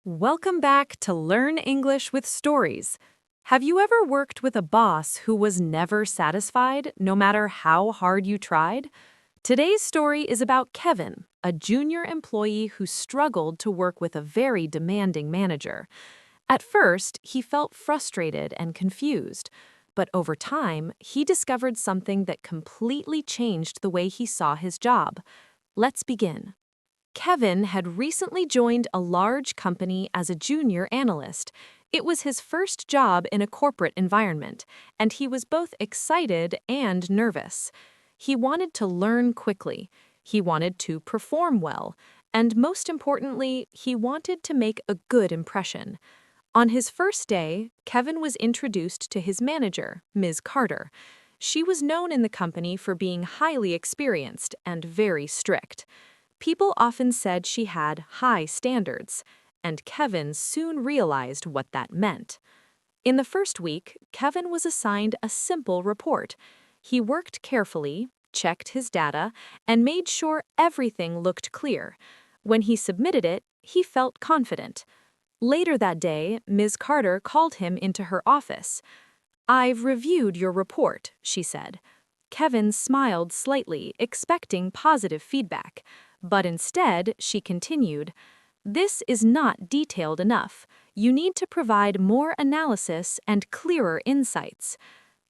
Welcome back to Learn English with Stories. Have you ever worked with a boss who was never satisfied, no matter how hard you tried? Today's story is about Kevin, a junior employee who struggled to work with a very demanding manager. At first, he felt frustrated and confused, but over time, he discovered something that completely changed the way he saw his job. Let's begin. Kevin had recently joined a large company as a junior analyst. It was his first job in a corporate environment, and he was both excited and nervous. He wanted to learn quickly, he wanted to perform well, and most importantly, he wanted to make a good impression. On his first day, Kevin was introduced to his manager, Ms. Carter. She was known in the company for being highly experienced and very strict. People often said she had high standards, and Kevin soon realized what that meant. In the first week, Kevin was assigned a simple report. He worked carefully, checked his data, and made sure everything looked clear. When he submitted it, he felt confident. Later that day, Ms. Carter called him into her office. "I've reviewed your report," she said. Kevin smiled slightly, expecting positive feedback. But instead, she continued, "This is not detailed enough. You need to provide more analysis and clearer insights."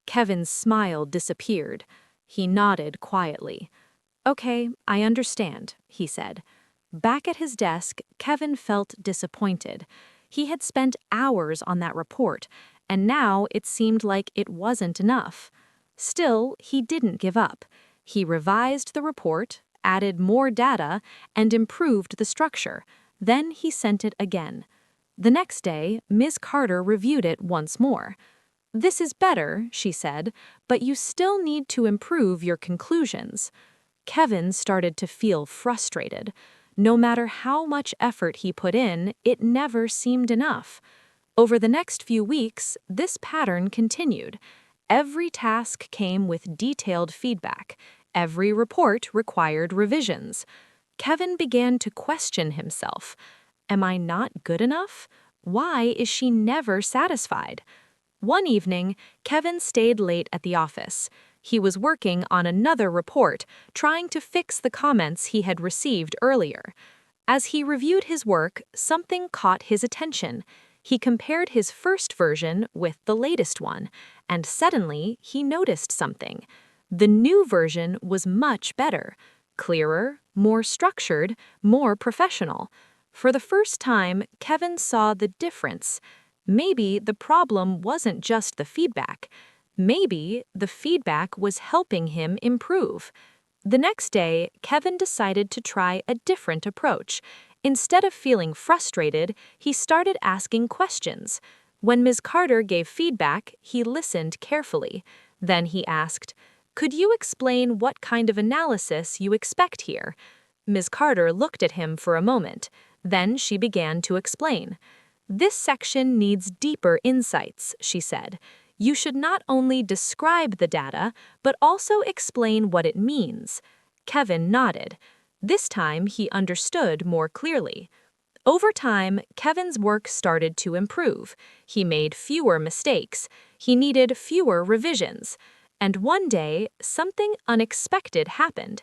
Kevin's smile disappeared. He nodded quietly. "Okay, I understand," he said. Back at his desk, Kevin felt disappointed. He had spent hours on that report, and now it seemed like it wasn't enough. Still, he didn't give up. He revised the report, added more data, and improved the structure. Then he sent it again. The next day, Ms. Carter reviewed it once more. "This is better," she said, "but you still need to improve your conclusions." Kevin started to feel frustrated. No matter how much effort he put in, it never seemed enough. Over the next few weeks, this pattern continued. Every task came with detailed feedback. Every report required revisions. Kevin began to question himself. Am I not good enough? Why is she never satisfied? One evening, Kevin stayed late at the office. He was working on another report, trying to fix the comments he had received earlier. As he reviewed his work, something caught his attention. He compared his first version with the latest one, and suddenly he noticed something. The new version was much better, clearer, more structured, more professional. For the first time, Kevin saw the difference. Maybe the problem wasn't just the feedback. Maybe the feedback was helping him improve. The next day, Kevin decided to try a different approach. Instead of feeling frustrated, he started asking questions. When Ms. Carter gave feedback, he listened carefully. Then he asked, "Could you explain what kind of analysis you expect here?" Ms. Carter looked at him for a moment. Then she began to explain. "This section needs deeper insights," she said. "You should not only describe the data, but also explain what it means." Kevin nodded. This time he understood more clearly. Over time, Kevin's work started to improve. He made fewer mistakes. He needed fewer revisions. And one day, something unexpected happened.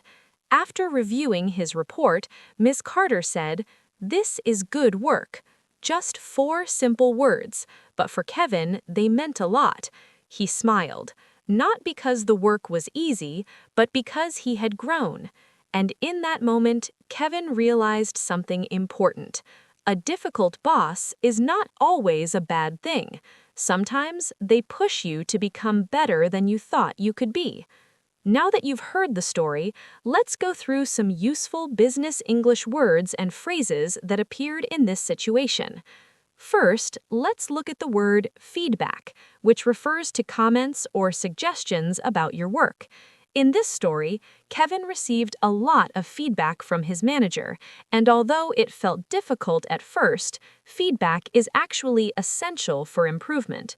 After reviewing his report, Ms. Carter said, "This is good work." Just 4 simple words, but for Kevin, they meant a lot. He smiled, not because the work was easy, but because he had grown. And in that moment, Kevin realized something important. A difficult boss is not always a bad thing. Sometimes they push you to become better than you thought you could be. Now that you've heard the story, let's go through some useful business English words and phrases that appeared in this situation. First, let's look at the word feedback, which refers to comments or suggestions about your work. In this story, Kevin received a lot of feedback from his manager, and although it felt difficult at first, feedback is actually essential for improvement.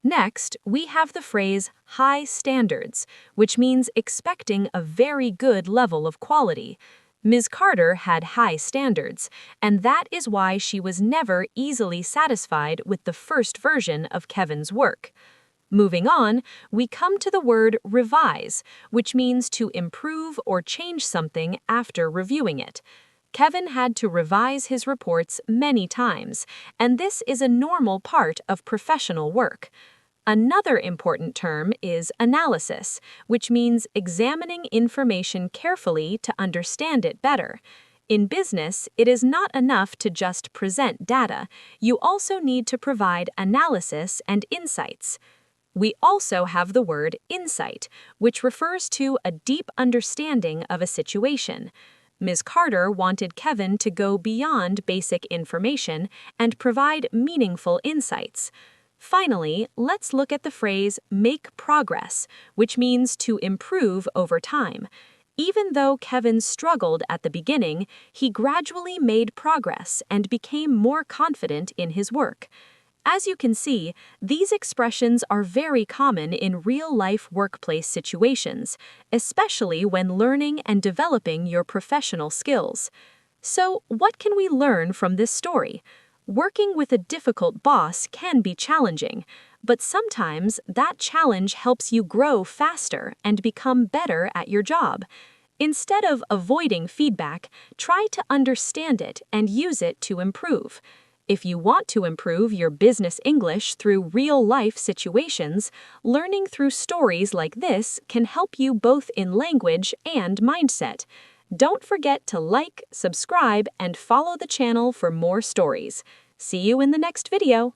Next, we have the phrase high standards, which means expecting a very good level of quality. Ms. Carter had high standards, and that is why she was never easily satisfied with the first version of Kevin's work. Moving on, we come to the word revise, which means to improve or change something after reviewing it. Kevin had to revise his reports many times, and this is a normal part of professional work. Another important term is analysis, which means examining information carefully to understand it better. In business, it is not enough to just present data. You also need to provide analysis and insights. We also have the word insight, which refers to a deep understanding of a situation. Ms. Carter wanted Kevin to go beyond basic information and provide meaningful insights. Finally, let's look at the phrase make progress, which means to improve over time. Even though Kevin struggled at the beginning, he gradually made progress and became more confident in his work. As you can see, these expressions are very common in real-life workplace situations, especially when learning and developing your professional skills. So, what can we learn from this story? Working with a difficult boss can be challenging, but sometimes that challenge helps you grow faster and become better at your job. Instead of avoiding feedback, try to understand it and use it to improve. If you want to improve your business English through real-life situations, learning through stories like this can help you both in language and mindset. Don't forget to like, subscribe, and follow the channel for more stories. See you in the next video.